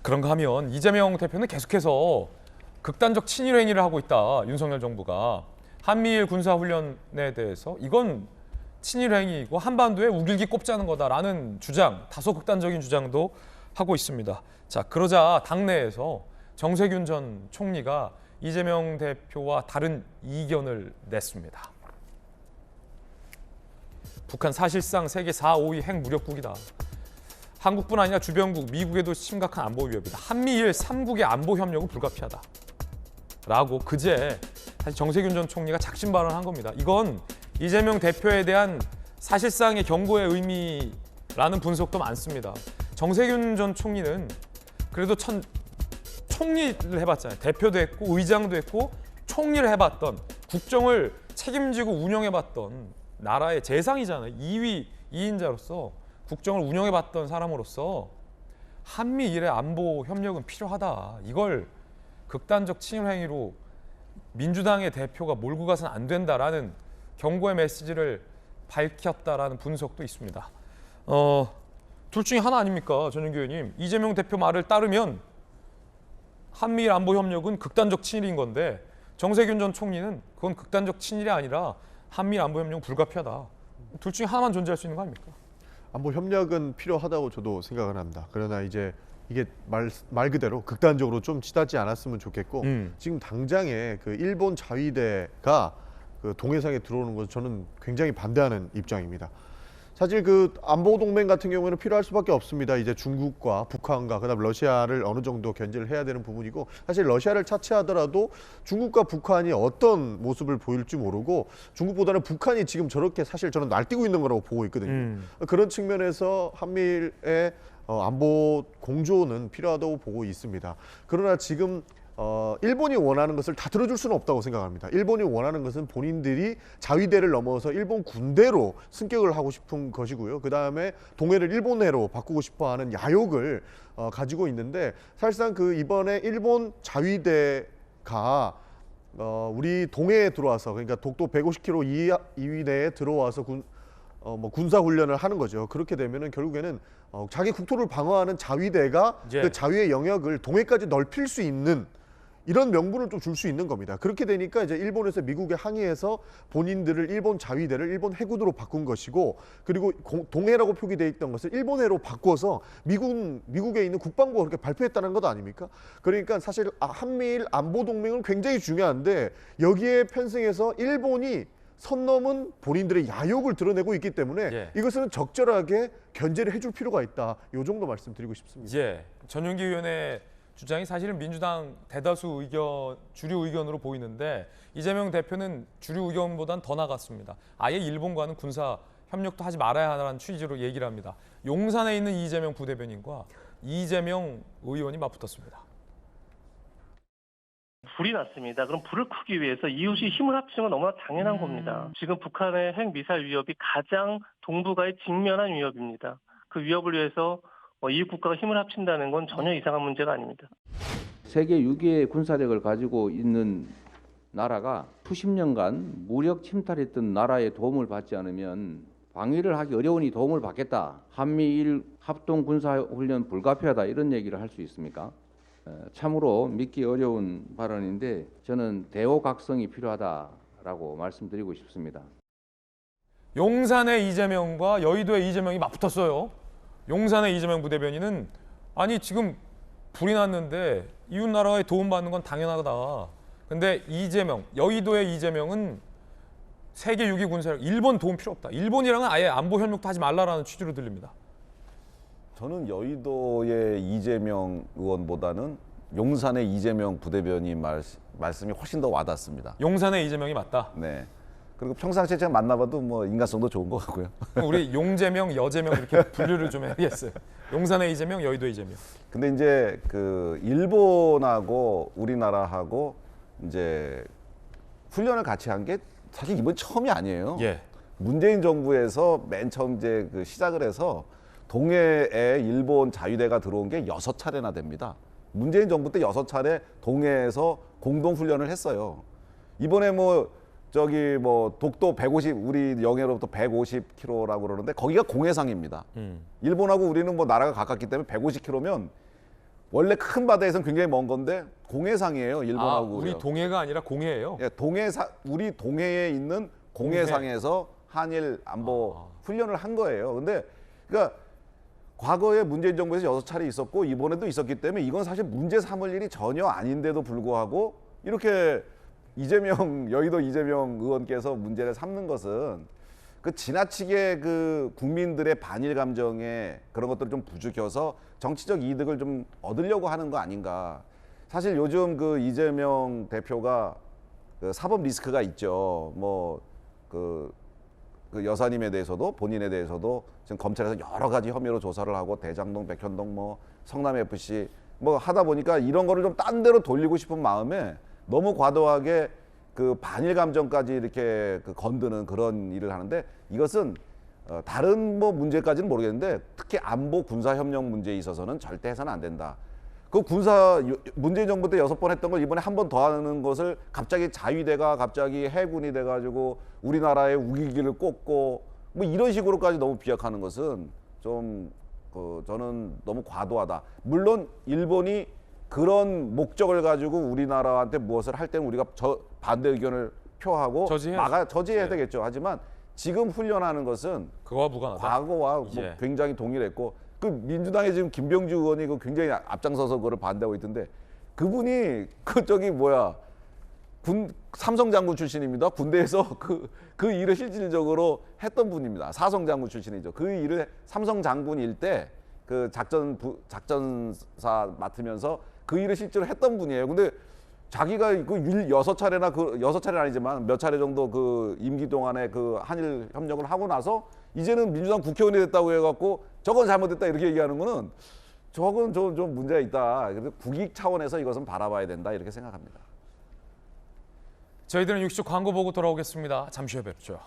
그런가 하면 이재명 대표는 계속해서 극단적 친일 행위를 하고 있다. 윤석열 정부가 한미일 군사훈련에 대해서 이건 친일 행위이고 한반도에 우길기 꼽자는 거다라는 주장, 다소 극단적인 주장도 하고 있습니다. 자, 그러자 당내에서 정세균 전 총리가 이재명 대표와 다른 이견을 냈습니다. 북한 사실상 세계 4, 5위 핵무력국이다. 한국뿐 아니라 주변국, 미국에도 심각한 안보 위협이다. 한미일 3국의 안보 협력은 불가피하다. 라고 그제 사실 정세균 전 총리가 작심 발언한 겁니다. 이건 이재명 대표에 대한 사실상의 경고의 의미라는 분석도 많습니다. 정세균 전 총리는 그래도 총리를 해봤잖아요. 대표도 했고 의장도 했고 총리를 해봤던 국정을 책임지고 운영해봤던 나라의 재상이잖아요. 2위 2인자로서 국정을 운영해봤던 사람으로서 한미일의 안보 협력은 필요하다. 이걸 극단적 친일 행위로 민주당의 대표가 몰고 가서는 안 된다라는 경고의 메시지를 밝혔다라는 분석도 있습니다. 둘 중에 하나 아닙니까, 전용기 의원님? 이재명 대표 말을 따르면 한미일 안보 협력은 극단적 친일인 건데 정세균 전 총리는 그건 극단적 친일이 아니라 한미일 안보 협력은 불가피하다. 둘 중에 하나만 존재할 수 있는 거 아닙니까? 안보 협력은 필요하다고 저도 생각을 합니다. 그러나 이제 이게 말 그대로 극단적으로 좀 치닫지 않았으면 좋겠고 지금 당장에 그 일본 자위대가 그 동해상에 들어오는 것 저는 굉장히 반대하는 입장입니다. 사실 그 안보 동맹 같은 경우에는 필요할 수밖에 없습니다. 이제 중국과 북한과 그다음 러시아를 어느 정도 견제를 해야 되는 부분이고 사실 러시아를 차치하더라도 중국과 북한이 어떤 모습을 보일지 모르고 중국보다는 북한이 지금 저렇게 사실 저는 날뛰고 있는 거라고 보고 있거든요. 그런 측면에서 한미일의 안보 공조는 필요하다고 보고 있습니다. 그러나 지금 일본이 원하는 것을 다 들어줄 수는 없다고 생각합니다. 일본이 원하는 것은 본인들이 자위대를 넘어서 일본 군대로 승격을 하고 싶은 것이고요. 그 다음에 동해를 일본해로 바꾸고 싶어하는 야욕을 가지고 있는데 사실상 그 이번에 일본 자위대가 우리 동해에 들어와서 그러니까 독도 150km 이위 내에 들어와서 군사 훈련을 하는 거죠. 그렇게 되면은 결국에는 자기 국토를 방어하는 자위대가 그 자위의 영역을 동해까지 넓힐 수 있는 이런 명분을 좀 줄 수 있는 겁니다. 그렇게 되니까 이제 일본에서 미국에 항의해서 본인들을 일본 자위대를 일본 해군으로 바꾼 것이고 그리고 동해라고 표기되어 있던 것을 일본해로 바꿔서 미국에 있는 국방부가 그렇게 발표했다는 것 아닙니까? 그러니까 사실 한미일 안보 동맹은 굉장히 중요한데 여기에 편승해서 일본이 선 넘은 본인들의 야욕을 드러내고 있기 때문에 이것은 적절하게 견제를 해줄 필요가 있다. 이 정도 말씀드리고 싶습니다. 전용기 의원의 주장이 사실은 민주당 대다수 의견, 주류 의견으로 보이는데 이재명 대표는 주류 의견보다는 더 나갔습니다. 아예 일본과는 군사 협력도 하지 말아야 하라는 취지로 얘기를 합니다. 용산에 있는 이재명 부대변인과 이재명 의원이 맞붙었습니다. 불이 났습니다. 그럼 불을 끄기 위해서 이웃이 힘을 합치는 건 너무나 당연한 겁니다. 지금 북한의 핵미사일 위협이 가장 동북아에 직면한 위협입니다. 그 위협을 위해서 이웃 국가가 힘을 합친다는 건 전혀 이상한 문제가 아닙니다. 세계 6위의 군사력을 가지고 있는 나라가 수십 년간 무력 침탈했던 나라의 도움을 받지 않으면 방위를 하기 어려우니 도움을 받겠다. 한미일 합동 군사훈련 불가피하다 이런 얘기를 할 수 있습니까? 참으로 믿기 어려운 발언인데 저는 대오각성이 필요하다라고 말씀드리고 싶습니다. 용산의 이재명과 여의도의 이재명이 맞붙었어요. 용산의 이재명 부대변인은 아니 지금 불이 났는데 이웃 나라의 도움받는 건 당연하다. 근데 이재명, 여의도의 이재명은 세계 6위 군사력, 일본 도움 필요 없다. 일본이랑은 아예 안보 협력도 하지 말라라는 취지로 들립니다. 저는 여의도의 이재명 의원보다는 용산의 이재명 부대변인 말씀이 훨씬 더 와닿습니다. 용산의 이재명이 맞다? 네. 그리고 평상시에 제가 만나봐도 뭐 인간성도 좋은 것 같고요. 우리 용재명, 여재명 이렇게 분류를 좀 해야겠어요. 용산의 이재명, 여의도 이재명. 근데 이제 그 일본하고 우리나라하고 이제 훈련을 같이 한 게 사실 이번 처음이 아니에요. 문재인 정부에서 맨 처음 이제 그 시작을 해서 동해에 일본 자위대가 들어온 게 6차례나 됩니다. 문재인 정부 때 6차례 동해에서 공동 훈련을 했어요. 이번에 독도 150 우리 영해로부터 150km라고 그러는데 거기가 공해상입니다. 일본하고 우리는 나라가 가깝기 때문에 150km면 원래 큰 바다에서는 굉장히 먼 건데 공해상이에요. 일본하고. 우리 동해가 아니라 공해예요. 예, 우리 동해에 있는 공해상에서 한일 안보 훈련을 한 거예요. 근데 그러니까 과거에 문재인 정부에서 6차례 있었고 이번에도 있었기 때문에 이건 사실 문제 삼을 일이 전혀 아닌데도 불구하고 이렇게 여의도 이재명 의원께서 문제를 삼는 것은 그 지나치게 그 국민들의 반일 감정에 그런 것들을 좀 부추겨서 정치적 이득을 좀 얻으려고 하는 거 아닌가. 사실 요즘 그 이재명 대표가 그 사법 리스크가 있죠. 그 여사님에 대해서도 본인에 대해서도 지금 검찰에서 여러 가지 혐의로 조사를 하고 대장동, 백현동, 성남 FC 하다 보니까 이런 거를 좀 딴 데로 돌리고 싶은 마음에 너무 과도하게 그 반일 감정까지 이렇게 건드는 그런 일을 하는데 이것은 다른 문제까지는 모르겠는데 특히 안보 군사 협력 문제에 있어서는 절대 해서는 안 된다. 그 문재인 정부 때 6번 했던 걸 이번에 한 번 더 하는 것을 갑자기 자위대가 갑자기 해군이 돼가지고 우리나라의 우기기를 꽂고 이런 식으로까지 너무 비약하는 것은 좀 저는 너무 과도하다. 물론 일본이 그런 목적을 가지고 우리나라한테 무엇을 할 때는 우리가 반대 의견을 표하고 저지해야 되겠죠. 하지만 지금 훈련하는 것은 그거와 무관하다. 과거와 굉장히 동일했고 그 민주당의 지금 김병주 의원이 굉장히 앞장서서 그거를 반대하고 있던데 그분이 삼성 장군 출신입니다. 군대에서 그 일을 실질적으로 했던 분입니다. 사성 장군 출신이죠. 그 일을 삼성 장군일 때 그 작전사 맡으면서 그 일을 실제로 했던 분이에요. 근데 자기가 그 6차례나 6차례는 아니지만 몇 차례 정도 그 임기 동안에 그 한일 협력을 하고 나서 이제는 민주당 국회의원이 됐다고 해갖고 저건 잘못됐다 이렇게 얘기하는 거는 저건 좀 문제가 있다. 그래서 국익 차원에서 이것은 바라봐야 된다 이렇게 생각합니다. 저희들은 60초 광고 보고 돌아오겠습니다. 잠시 후에 뵙죠.